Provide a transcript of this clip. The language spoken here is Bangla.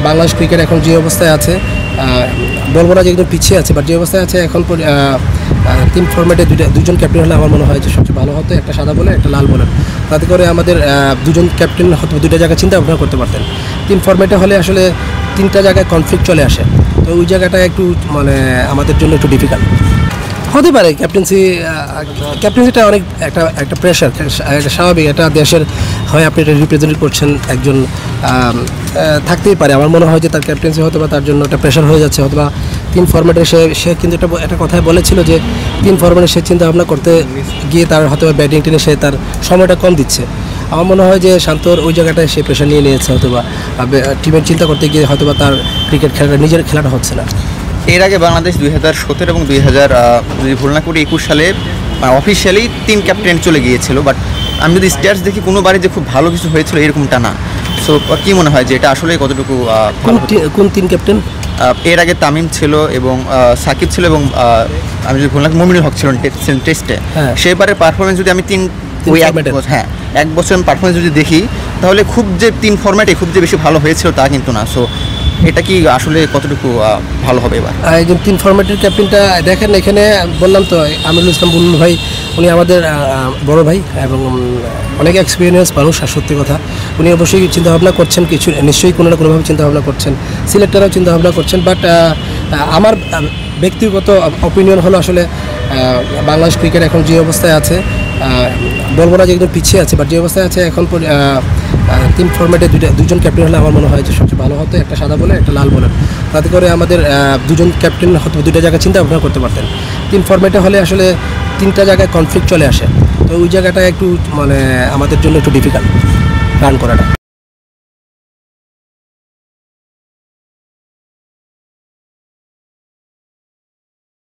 বাংলাদেশ ক্রিকেট এখন যে অবস্থায় আছে, বলবো না যে একদম পিছিয়ে আছে, বাট যে অবস্থায় আছে এখন তিন ফরম্যাটে দুজন ক্যাপ্টেন হলে আমার মনে হয় যে সবচেয়ে ভালো হতো, একটা সাদা বলে একটা লাল বলে, তাতে করে আমাদের দুজন ক্যাপ্টেন হয়তো দুইটা জায়গায় চিন্তা ভাবনা করতে পারতেন। তিন ফরম্যাটে হলে আসলে তিনটা জায়গায় কনফ্লিক্ট চলে আসে, তো ওই জায়গাটা একটু আমাদের জন্য একটু ডিফিকাল্ট হতে পারে। ক্যাপ্টেন্সিটা অনেক একটা প্রেশার, একটা স্বাভাবিক, একটা দেশের হয় আপনি এটা রিপ্রেজেন্ট করছেন, একজন থাকতেই পারে। আমার মনে হয় যে তার ক্যাপ্টেন্সি হয়তো বা তার জন্য একটা প্রেশার হয়ে যাচ্ছে, অথবা তিন ফরম্যাটে সে কিন্তু একটা কথায় বলেছিল যে তিন ফরম্যাটে সে চিন্তা ভাবনা করতে গিয়ে তার হয়তো বা ব্যাটিং টিমে সে তার সময়টা কম দিচ্ছে। আমার মনে হয় যে শান্তর ওই জায়গাটায় সে প্রেশার নিয়ে নিয়েছে, হয়তো বা টিমের চিন্তা করতে গিয়ে হয়তো বা তার ক্রিকেট খেলাটা নিজের খেলাটা হচ্ছে না। এর আগে বাংলাদেশ 2017 এবং 2000 যদি ভুল না করি 21 সালে অফিসিয়ালি 3 ক্যাপ্টেন চলে গিয়েছিল, বাট আমি যদি স্ট্যাটস দেখি কোনোবারই যে খুব ভালো কিছু হয়েছিল এরকমটা না। সো কী মনে হয় যে এটা আসলে কতটুকু কোন 3 ক্যাপ্টেন? এর আগে তামিম ছিল এবং সাকিব ছিল এবং আমি যদি ভুল না মুমিনুল হক ছিল টেস্টে। সেবারের পারফরমেন্স যদি আমি এক বছর পারফরমেন্স যদি দেখি, তাহলে খুব যে 3 ফরম্যাটে খুব যে বেশি ভালো হয়েছিল তা কিন্তু না। সো এটা কি আসলে কতটুকু ভালো হবে এবার? একজন 3 ফরম্যাটের ক্যাপ্টেনটা দেখেন, এখানে বললাম তো আমিরুল ইসলাম বুলবুল ভাই, উনি আমাদের বড় ভাই এবং অনেক এক্সপিরিয়েন্স মানুষ। আর সত্যি কথা, উনি অবশ্যই চিন্তাভাবনা করছেন, কিছু নিশ্চয়ই কোনো না কোনোভাবে চিন্তাভাবনা করছেন, সিলেক্টররাও চিন্তাভাবনা করছেন। বাট আমার ব্যক্তিগত অপিনিয়ন হলো আসলে বাংলাদেশ ক্রিকেট এখন যে অবস্থায় আছে, বলবো না যে একদম পিছিয়ে আছে, বাট যে অবস্থায় আছে এখন তিন ফরম্যাটে দুজন ক্যাপ্টেন হলে আমার মনে হয় যে সবচেয়ে ভালো হতো, একটা সাদা বলে একটা লাল বলে, তাতে করে আমাদের দুজন ক্যাপ্টেন হয়তো দুইটা জায়গায় চিন্তা ভাবনা করতে পারতেন। তিন ফরম্যাটে হলে আসলে তিনটা জায়গায় কনফ্লিক্ট চলে আসে, তো ওই জায়গাটা একটু আমাদের জন্য একটু ডিফিকাল্ট রান করাটা।